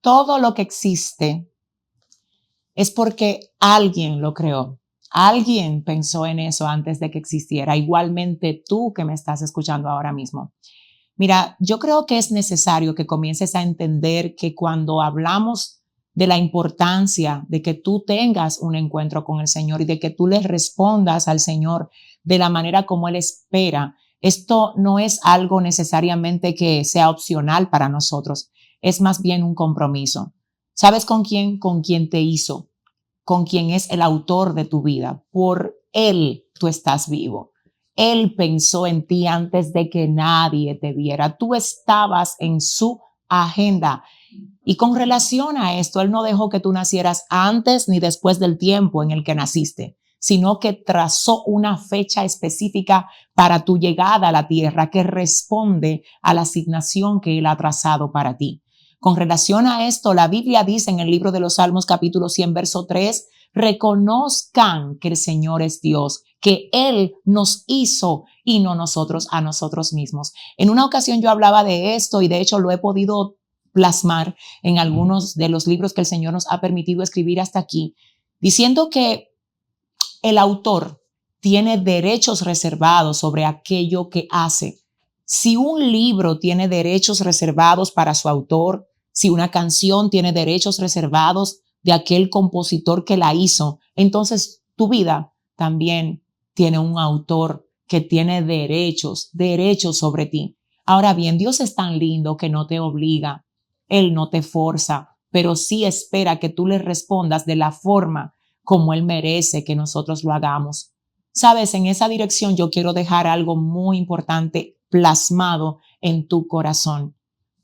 Todo lo que existe es porque alguien lo creó. Alguien pensó en eso antes de que existiera. Igualmente tú que me estás escuchando ahora mismo. Mira, yo creo que es necesario que comiences a entender que cuando hablamos de la importancia de que tú tengas un encuentro con el Señor y de que tú le respondas al Señor de la manera como Él espera, esto no es algo necesariamente que sea opcional para nosotros, es más bien un compromiso. ¿Sabes con quién? Con quien te hizo, con quien es el autor de tu vida. Por Él tú estás vivo. Él pensó en ti antes de que nadie te viera. Tú estabas en su agenda. Y con relación a esto, Él no dejó que tú nacieras antes ni después del tiempo en el que naciste, sino que trazó una fecha específica para tu llegada a la tierra que responde a la asignación que Él ha trazado para ti. Con relación a esto, la Biblia dice en el libro de los Salmos, capítulo 100, verso 3, reconozcan que el Señor es Dios, que Él nos hizo y no nosotros a nosotros mismos. En una ocasión yo hablaba de esto y de hecho lo he podido plasmar en algunos de los libros que el Señor nos ha permitido escribir hasta aquí, diciendo que el autor tiene derechos reservados sobre aquello que hace. Si un libro tiene derechos reservados para su autor, si una canción tiene derechos reservados de aquel compositor que la hizo, entonces tu vida también tiene un autor que tiene derechos sobre ti. Ahora bien, Dios es tan lindo que no te obliga, Él no te forza, pero sí espera que tú le respondas de la forma como Él merece que nosotros lo hagamos. Sabes, en esa dirección yo quiero dejar algo muy importante plasmado en tu corazón.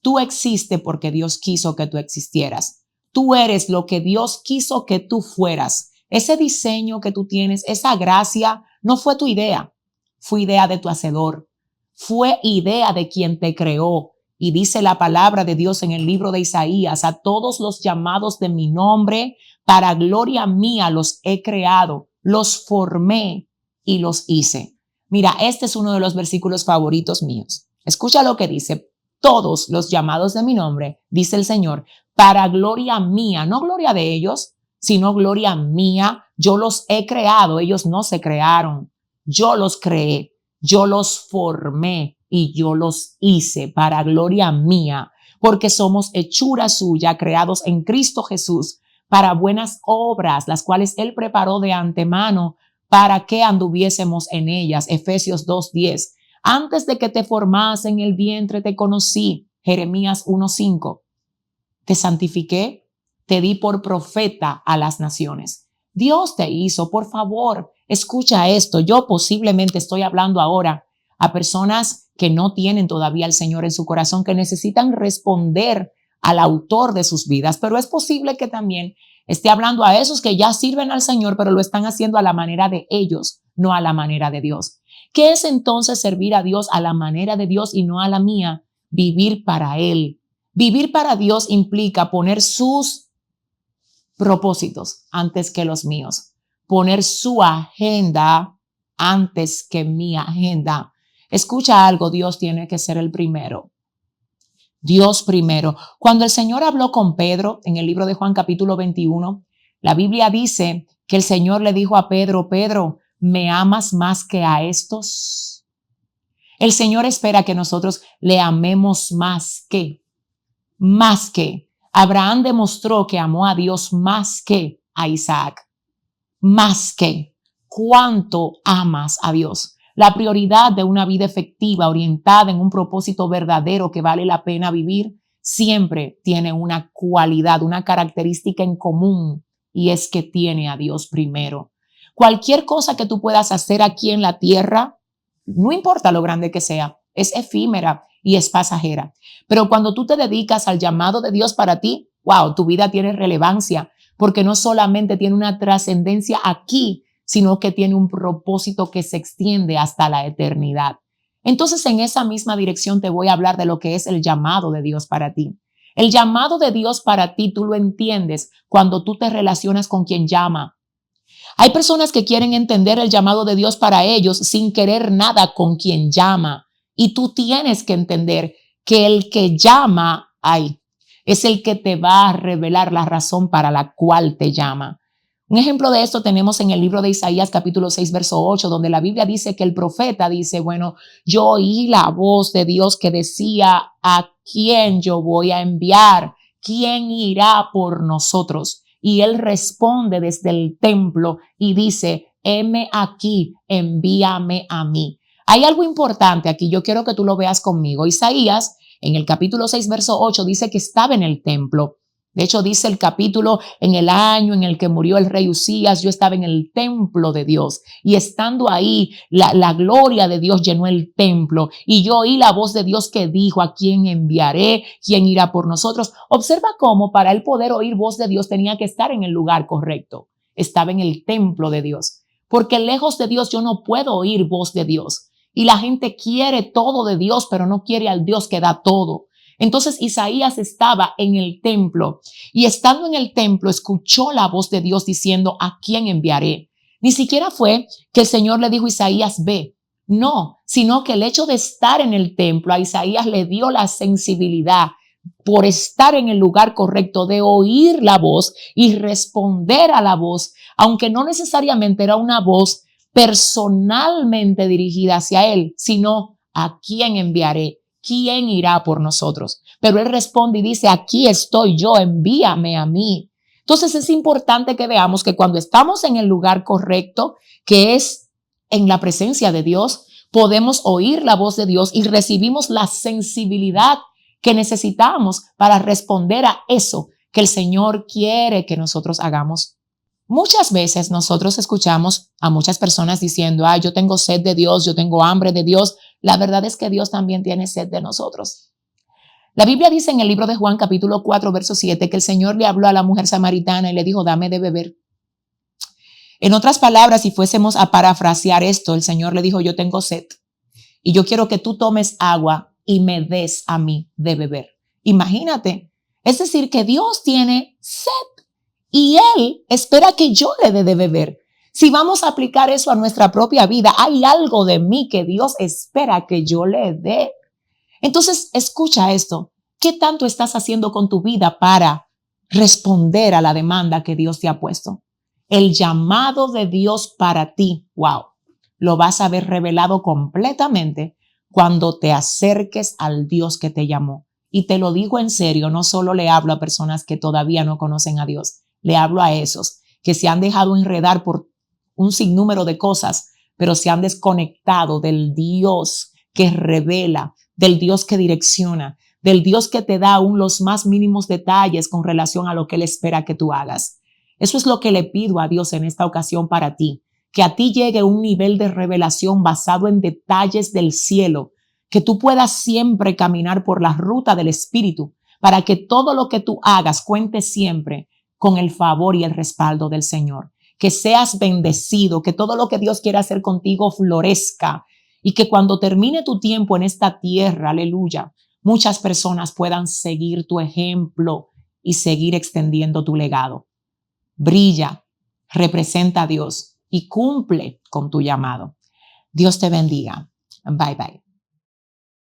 Tú existes porque Dios quiso que tú existieras. Tú eres lo que Dios quiso que tú fueras. Ese diseño que tú tienes, esa gracia, no fue tu idea. Fue idea de tu hacedor. Fue idea de quien te creó. Y dice la palabra de Dios en el libro de Isaías, a todos los llamados de mi nombre, para gloria mía los he creado, los formé y los hice. Mira, este es uno de los versículos favoritos míos. Escucha lo que dice. Todos los llamados de mi nombre, dice el Señor, para gloria mía, no gloria de ellos, sino gloria mía. Yo los he creado, ellos no se crearon. Yo los creé, yo los formé y yo los hice para gloria mía, porque somos hechura suya, creados en Cristo Jesús, para buenas obras, las cuales Él preparó de antemano para que anduviésemos en ellas. Efesios 2:10. Antes de que te formase en el vientre te conocí. Jeremías 1:5. Te santifiqué, te di por profeta a las naciones. Dios te hizo, por favor, escucha esto. Yo posiblemente estoy hablando ahora a personas que no tienen todavía al Señor en su corazón, que necesitan responder al autor de sus vidas, pero es posible que también esté hablando a esos que ya sirven al Señor, pero lo están haciendo a la manera de ellos, no a la manera de Dios. ¿Qué es entonces servir a Dios a la manera de Dios y no a la mía? Vivir para Él. Vivir para Dios implica poner sus propósitos antes que los míos, poner su agenda antes que mi agenda. Escucha algo, Dios tiene que ser el primero. Dios primero. Cuando el Señor habló con Pedro en el libro de Juan capítulo 21, la Biblia dice que el Señor le dijo a Pedro, Pedro, ¿me amas más que a estos? El Señor espera que nosotros le amemos más que. Abraham demostró que amó a Dios más que a Isaac. Más que. ¿Cuánto amas a Dios? La prioridad de una vida efectiva, orientada en un propósito verdadero que vale la pena vivir, siempre tiene una cualidad, una característica en común, y es que tiene a Dios primero. Cualquier cosa que tú puedas hacer aquí en la tierra, no importa lo grande que sea, es efímera y es pasajera. Pero cuando tú te dedicas al llamado de Dios para ti, wow, tu vida tiene relevancia, porque no solamente tiene una trascendencia aquí, sino que tiene un propósito que se extiende hasta la eternidad. Entonces, en esa misma dirección te voy a hablar de lo que es el llamado de Dios para ti. El llamado de Dios para ti, tú lo entiendes cuando tú te relacionas con quien llama. Hay personas que quieren entender el llamado de Dios para ellos sin querer nada con quien llama. Y tú tienes que entender que el que llama, es el que te va a revelar la razón para la cual te llama. Un ejemplo de esto tenemos en el libro de Isaías capítulo 6 verso 8, donde la Biblia dice que el profeta dice, bueno, yo oí la voz de Dios que decía, ¿a quién yo voy a enviar? ¿Quién irá por nosotros? Y él responde desde el templo y dice, heme aquí, envíame a mí. Hay algo importante aquí, yo quiero que tú lo veas conmigo. Isaías en el capítulo 6 verso 8 dice que estaba en el templo. De hecho, dice el capítulo, en el año en el que murió el rey Usías, yo estaba en el templo de Dios y estando ahí, la gloria de Dios llenó el templo y yo oí la voz de Dios que dijo, ¿a quién enviaré? ¿Quién irá por nosotros? Observa cómo para él poder oír voz de Dios tenía que estar en el lugar correcto. Estaba en el templo de Dios, porque lejos de Dios yo no puedo oír voz de Dios. Y la gente quiere todo de Dios, pero no quiere al Dios que da todo. Entonces Isaías estaba en el templo y estando en el templo escuchó la voz de Dios diciendo, ¿a quién enviaré? Ni siquiera fue que el Señor le dijo a Isaías, ve. No, sino que el hecho de estar en el templo a Isaías le dio la sensibilidad por estar en el lugar correcto de oír la voz y responder a la voz, aunque no necesariamente era una voz personalmente dirigida hacia él, sino ¿a quién enviaré? ¿Quién irá por nosotros? Pero él responde y dice, aquí estoy yo, envíame a mí. Entonces es importante que veamos que cuando estamos en el lugar correcto, que es en la presencia de Dios, podemos oír la voz de Dios y recibimos la sensibilidad que necesitamos para responder a eso que el Señor quiere que nosotros hagamos. Muchas veces nosotros escuchamos a muchas personas diciendo, yo tengo sed de Dios, yo tengo hambre de Dios. La verdad es que Dios también tiene sed de nosotros. La Biblia dice en el libro de Juan capítulo 4 verso 7 que el Señor le habló a la mujer samaritana y le dijo, dame de beber. En otras palabras, si fuésemos a parafrasear esto, el Señor le dijo, yo tengo sed y yo quiero que tú tomes agua y me des a mí de beber. Imagínate, es decir, que Dios tiene sed. Y Él espera que yo le dé de beber. Si vamos a aplicar eso a nuestra propia vida, hay algo de mí que Dios espera que yo le dé. Entonces, escucha esto. ¿Qué tanto estás haciendo con tu vida para responder a la demanda que Dios te ha puesto? El llamado de Dios para ti, wow, lo vas a ver revelado completamente cuando te acerques al Dios que te llamó. Y te lo digo en serio, no solo le hablo a personas que todavía no conocen a Dios. Le hablo a esos que se han dejado enredar por un sinnúmero de cosas, pero se han desconectado del Dios que revela, del Dios que direcciona, del Dios que te da aún los más mínimos detalles con relación a lo que Él espera que tú hagas. Eso es lo que le pido a Dios en esta ocasión para ti, que a ti llegue un nivel de revelación basado en detalles del cielo, que tú puedas siempre caminar por la ruta del Espíritu, para que todo lo que tú hagas cuente siempre con el favor y el respaldo del Señor. Que seas bendecido, que todo lo que Dios quiera hacer contigo florezca y que cuando termine tu tiempo en esta tierra, aleluya, muchas personas puedan seguir tu ejemplo y seguir extendiendo tu legado. Brilla, representa a Dios y cumple con tu llamado. Dios te bendiga. Bye bye.